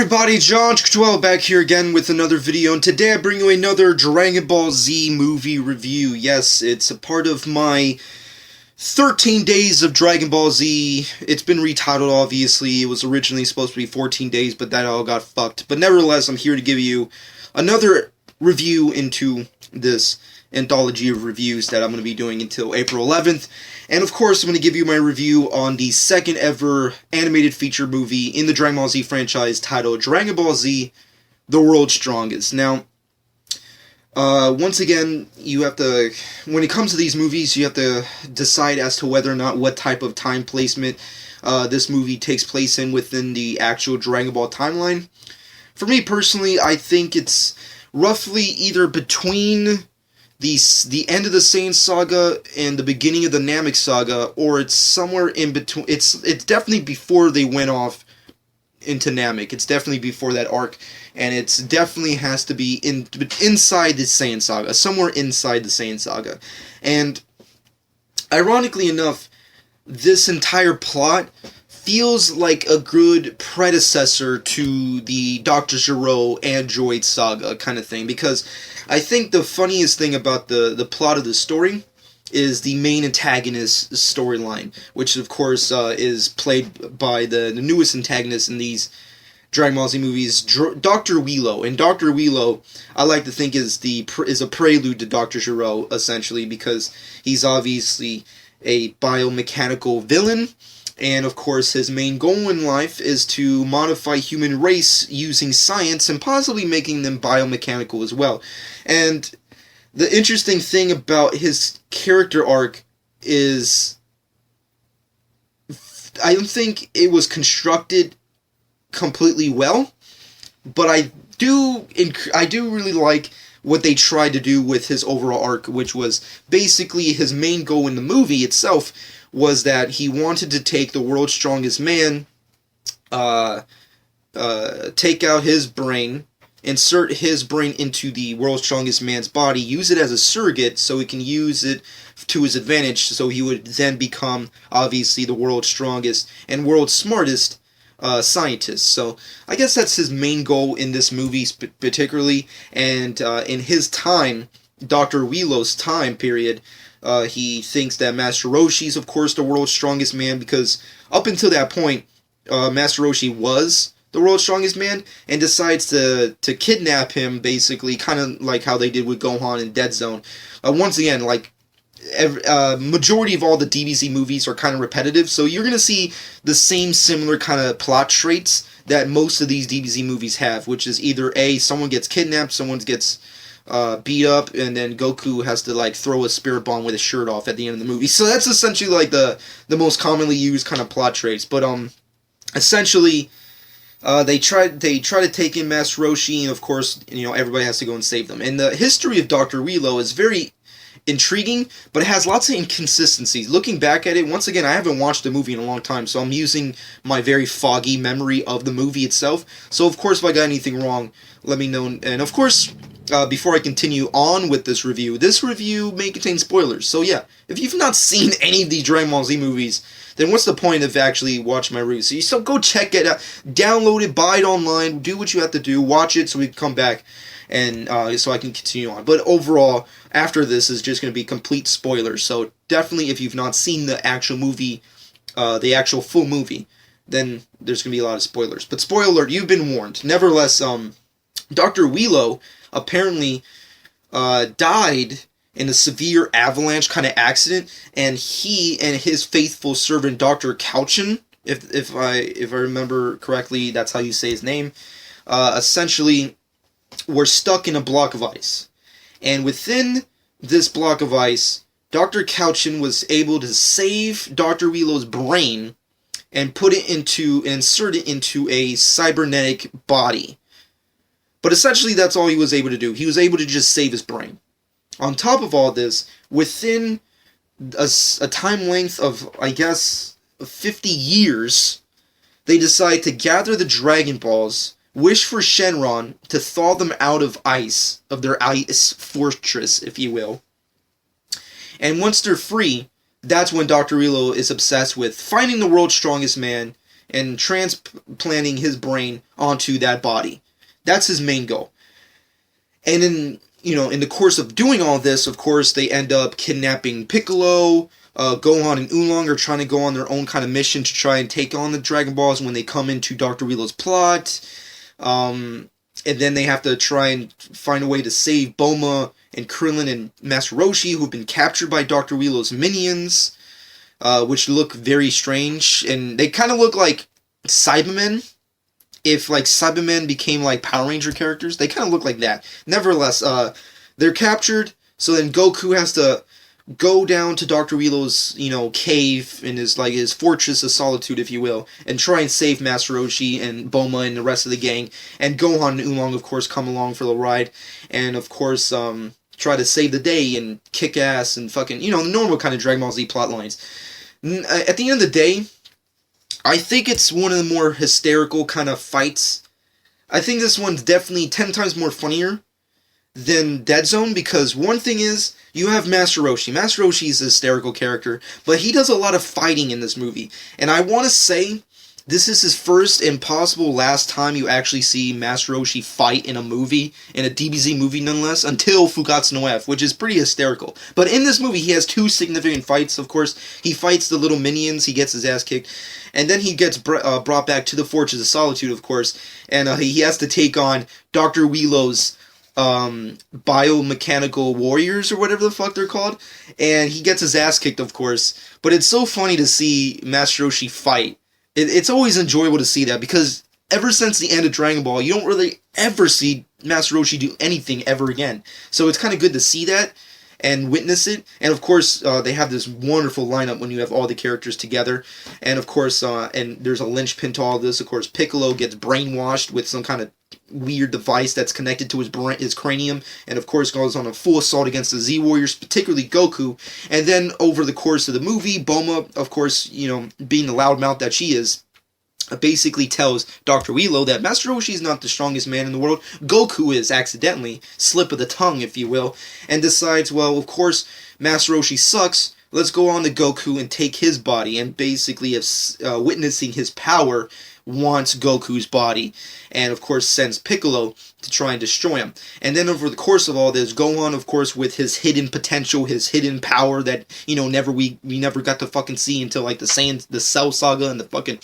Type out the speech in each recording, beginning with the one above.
everybody, John 12 back here again with another video, and today I bring you another Dragon Ball Z movie review. Yes, it's a part of my 13 days of Dragon Ball Z. It's been retitled, obviously. It was originally supposed to be 14 days, but that all got fucked. But nevertheless, I'm here to give you another review into this anthology of reviews that I'm going to be doing until April 11th. And of course, I'm going to give you my review on the second ever animated feature movie in the Dragon Ball Z franchise titled Dragon Ball Z: The World's Strongest. Now, once again, you have to, when it comes to these movies, you have to decide as to whether or not what type of time placement this movie takes place in within the actual Dragon Ball timeline. For me personally, I think it's roughly either between the end of the Saiyan Saga and the beginning of the Namek Saga, or it's somewhere in between. It's definitely before they went off into Namek. It's definitely before that arc, and it's definitely has to be inside the Saiyan Saga, somewhere inside the Saiyan Saga. And ironically enough, this entire plot feels like a good predecessor to the Dr. Gero Android Saga kind of thing, because I think the funniest thing about the plot of the story is the main antagonist storyline, which of course is played by the newest antagonist in these Dragon Ball Z movies, Dr. Wheelo. And Dr. Wheelo, I like to think is a prelude to Dr. Gero, essentially, because he's obviously a biomechanical villain. And of course, his main goal in life is to modify human race using science and possibly making them biomechanical as well. And the interesting thing about his character arc is, I don't think it was constructed completely well, but I do really like what they tried to do with his overall arc, which was basically his main goal in the movie itself was that he wanted to take the world's strongest man, take out his brain, insert his brain into the world's strongest man's body, use it as a surrogate so he can use it to his advantage, so he would then become, obviously, the world's strongest and world's smartest scientist. So I guess that's his main goal in this movie particularly, and in his time, Dr. Wheelo's time period, he thinks that Master Roshi is, of course, the world's strongest man, because up until that point, Master Roshi was the world's strongest man, and decides to kidnap him, basically, kind of like how they did with Gohan in Dead Zone. Once again, like, majority of all the DBZ movies are kind of repetitive, so you're going to see the same similar kind of plot traits that most of these DBZ movies have, which is either A, someone gets kidnapped, someone gets beat up, and then Goku has to like throw a spirit bomb with his shirt off at the end of the movie. So that's essentially like the most commonly used kind of plot traits. But essentially, they try to take in Master Roshi, and of course, everybody has to go and save them. And the history of Dr. Wheelo is very intriguing, but it has lots of inconsistencies. Looking back at it, once again, I haven't watched the movie in a long time, so I'm using my very foggy memory of the movie itself. So of course, if I got anything wrong, let me know. And of course, before I continue on with this review may contain spoilers. So yeah, if you've not seen any of these Dragon Ball Z movies, then what's the point of actually watching my review? So go check it out, download it, buy it online, do what you have to do, watch it so we can come back and so I can continue on. But overall, after this is just going to be complete spoilers. So definitely, if you've not seen the actual movie, the actual full movie, then there's going to be a lot of spoilers. But spoiler alert, you've been warned. Nevertheless, Dr. Wheelo apparently died in a severe avalanche kind of accident, and he and his faithful servant Dr. Couchin, if I remember correctly, that's how you say his name, essentially were stuck in a block of ice. And within this block of ice, Dr. Couchin was able to save Dr. Wheelo's brain and insert it into a cybernetic body. But essentially, that's all he was able to do. He was able to just save his brain. On top of all this, within a time length of, I guess, 50 years, they decide to gather the Dragon Balls, wish for Shenron to thaw them out of ice, of their ice fortress, if you will. And once they're free, that's when Dr. Wheelo is obsessed with finding the world's strongest man and transplanting his brain onto that body. That's his main goal. And in the course of doing all this, of course, they end up kidnapping Piccolo. Gohan and Oolong are trying to go on their own kind of mission to try and take on the Dragon Balls when they come into Dr. Wheelo's plot. And then they have to try and find a way to save Bulma and Krillin and Master Roshi, who've been captured by Dr. Wheelo's minions, which look very strange. And they kind of look like Cybermen. If, like, Cybermen became, like, Power Ranger characters, they kind of look like that. Nevertheless, they're captured, so then Goku has to go down to Dr. Wheelo's, cave in his fortress of solitude, if you will, and try and save Master Roshi and Bulma and the rest of the gang. And Gohan and Oolong, of course, come along for the ride, and, of course, try to save the day and kick ass and fucking, the normal kind of Dragon Ball Z plot lines. At the end of the day, I think it's one of the more hysterical kind of fights. I think this one's definitely 10 times more funnier than Dead Zone, because one thing is, you have Master Roshi. Master Roshi is a hysterical character, but he does a lot of fighting in this movie. And I want to say, this is his first and possible last time you actually see Master Roshi fight in a movie, in a DBZ movie nonetheless, until Fugatsu no F, which is pretty hysterical. But in this movie, he has two significant fights, of course. He fights the little minions, he gets his ass kicked, and then he gets brought back to the Fortress of Solitude, of course, and he has to take on Dr. Wheelo's biomechanical warriors, or whatever the fuck they're called, and he gets his ass kicked, of course. But it's so funny to see Master Roshi fight. It's always enjoyable to see that, because ever since the end of Dragon Ball, you don't really ever see Master Roshi do anything ever again. So it's kind of good to see that and witness it. And of course, they have this wonderful lineup when you have all the characters together. And of course, and there's a linchpin to all this. Of course, Piccolo gets brainwashed with some kind of weird device that's connected to his cranium, and of course goes on a full assault against the Z Warriors, particularly Goku. And then over the course of the movie, Bulma, of course, being the loudmouth that she is, basically tells Dr. Wheelo that Master Roshi is not the strongest man in the world. Goku is, accidentally, slip of the tongue, if you will, and decides, well, of course, Master Roshi sucks. Let's go on to Goku and take his body, and basically, witnessing his power, wants Goku's body, and of course sends Piccolo to try and destroy him. And then over the course of all this, Gohan, of course, with his hidden potential, his hidden power that we never got to fucking see until like the Cell Saga and the fucking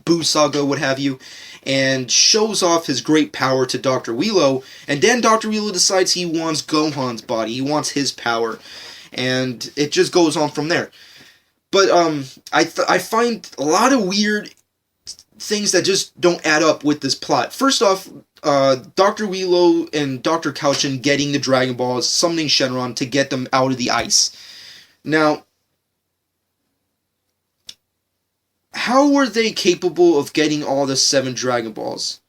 Buu Saga, what have you, and shows off his great power to Dr. Wheelo. And then Dr. Wheelo decides he wants Gohan's body, he wants his power, and it just goes on from there. But I find a lot of weird things that just don't add up with this plot. First off, Dr. Wheelo and Dr. Couchin getting the Dragon Balls, summoning Shenron to get them out of the ice. Now, how were they capable of getting all the 7 Dragon Balls?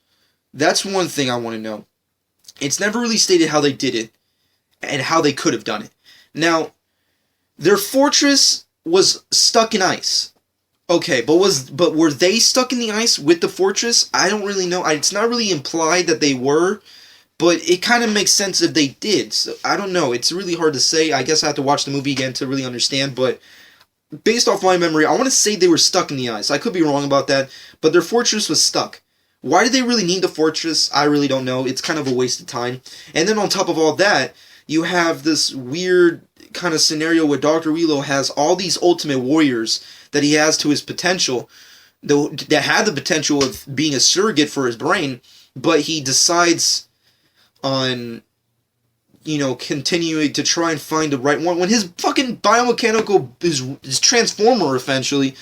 That's one thing I want to know. It's never really stated how they did it, and how they could have done it. Now, their fortress was stuck in ice. Okay, but were they stuck in the ice with the fortress? I don't really know. It's not really implied that they were, but it kind of makes sense if they did. So I don't know. It's really hard to say. I guess I have to watch the movie again to really understand, but based off my memory, I want to say they were stuck in the ice. I could be wrong about that, but their fortress was stuck. Why did they really need the fortress? I really don't know. It's kind of a waste of time. And then on top of all that, you have this weird kind of scenario where Dr. Wheelo has all these ultimate warriors that he has to his potential, that had the potential of being a surrogate for his brain, but he decides on, continuing to try and find the right one, when his fucking biomechanical, his transformer, essentially,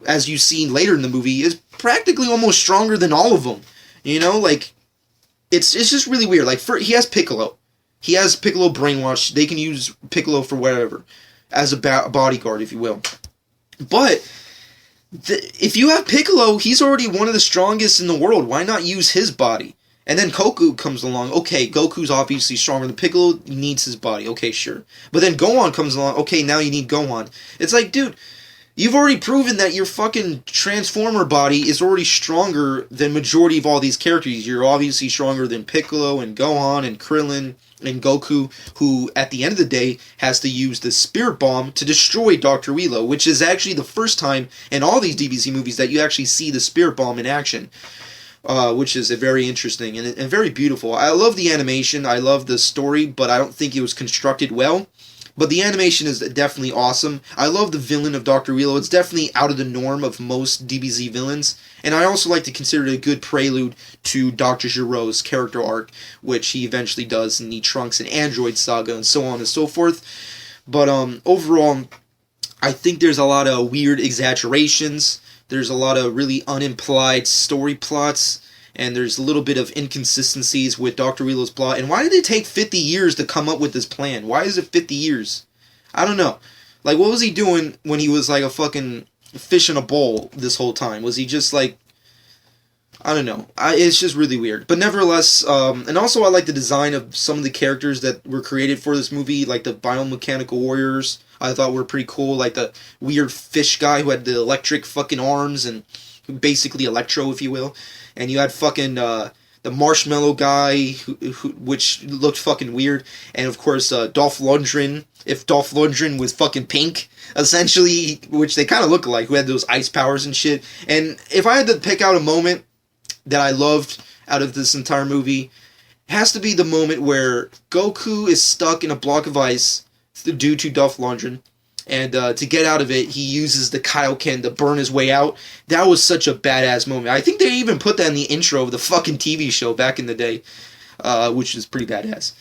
as you see later in the movie, is practically almost stronger than all of them. It's just really weird. He has Piccolo. He has Piccolo brainwashed. They can use Piccolo for whatever, as a bodyguard, if you will. But if you have Piccolo, he's already one of the strongest in the world. Why not use his body? And then Goku comes along. Okay, Goku's obviously stronger than Piccolo. He needs his body. Okay, sure. But then Gohan comes along. Okay, now you need Gohan. It's like, dude, You've already proven that your fucking Transformer body is already stronger than majority of all these characters. You're obviously stronger than Piccolo and Gohan and Krillin and Goku, who at the end of the day has to use the Spirit Bomb to destroy Dr. Wheelo, which is actually the first time in all these DBZ movies that you actually see the Spirit Bomb in action. Which is a very interesting and very beautiful. I love the animation, I love the story, but I don't think it was constructed well. But the animation is definitely awesome. I love the villain of Dr. Wheelo. It's definitely out of the norm of most DBZ villains. And I also like to consider it a good prelude to Dr. Giro's character arc, which he eventually does in the Trunks and Android saga and so on and so forth. But overall, I think there's a lot of weird exaggerations. There's a lot of really unimplied story plots. And there's a little bit of inconsistencies with Dr. Wheelo's plot. And why did it take 50 years to come up with this plan? Why is it 50 years? I don't know. Like, what was he doing when he was like a fucking fish in a bowl this whole time? Was he just like... I don't know. It's just really weird. But nevertheless, and also I like the design of some of the characters that were created for this movie, like the biomechanical warriors. I thought were pretty cool. Like the weird fish guy who had the electric fucking arms and basically Electro, if you will. And you had fucking the marshmallow guy, which looked fucking weird. And of course, Dolph Lundgren, if Dolph Lundgren was fucking pink, essentially, which they kind of look like, who had those ice powers and shit. And if I had to pick out a moment that I loved out of this entire movie, it has to be the moment where Goku is stuck in a block of ice due to Dolph Lundgren. And to get out of it, he uses the Kaioken to burn his way out. That was such a badass moment. I think they even put that in the intro of the fucking TV show back in the day, which is pretty badass.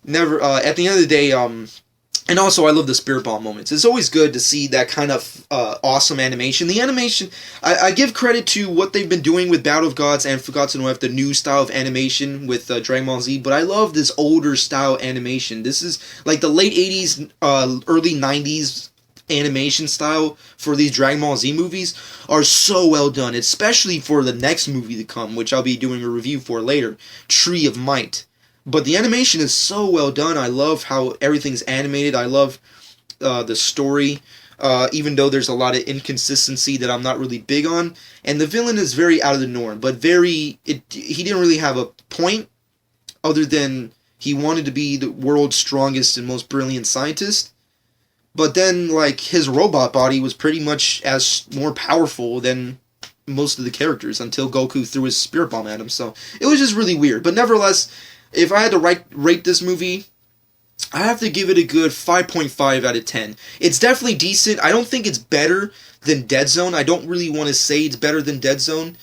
At the end of the day, and also I love the Spirit Bomb moments. It's always good to see that kind of awesome animation. The animation, I give credit to what they've been doing with Battle of Gods and Fugatsu no F, the new style of animation with Dragon Ball Z, but I love this older style animation. This is like the late 80s, early 90s animation style for these Dragon Ball Z movies are so well done, especially for the next movie to come, which I'll be doing a review for later, Tree of Might. But the animation is so well done. I love how everything's animated. I love the story, even though there's a lot of inconsistency that I'm not really big on. And the villain is very out of the norm, but he didn't really have a point other than he wanted to be the world's strongest and most brilliant scientist. But then, like, his robot body was pretty much as more powerful than most of the characters until Goku threw his Spirit Bomb at him. So it was just really weird. But nevertheless, if I had to rate this movie, I have to give it a good 5.5 out of 10. It's definitely decent. I don't think it's better than Dead Zone. I don't really want to say it's better than Dead Zone.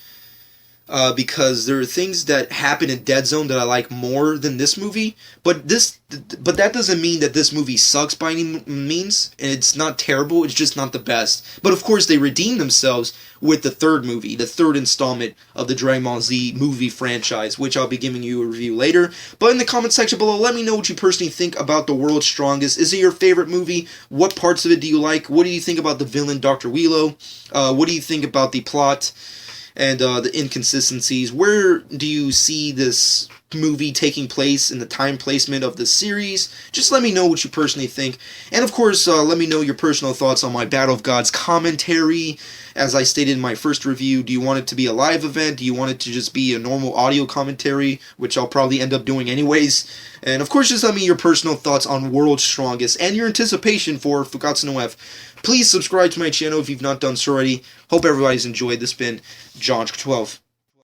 Because there are things that happen in Dead Zone that I like more than this movie, but that doesn't mean that this movie sucks by any means, and it's not terrible, it's just not the best. But of course they redeem themselves with the third movie, the third installment of the Dragon Ball Z movie franchise, which I'll be giving you a review later. But in the comment section below, let me know what you personally think about The World's Strongest. Is it your favorite movie? What parts of it do you like? What do you think about the villain, Dr. Wheelo? What do you think about the plot? And the inconsistencies. Where do you see this movie taking place in the time placement of the series? Just let me know what you personally think. And of course, let me know your personal thoughts on my Battle of Gods commentary. As I stated in my first review, do you want it to be a live event? Do you want it to just be a normal audio commentary, which I'll probably end up doing anyways? And of course, just let me know your personal thoughts on World's Strongest and your anticipation for Fugatsu no F. Please subscribe to my channel if you've not done so already. Hope everybody's enjoyed. This has been John12.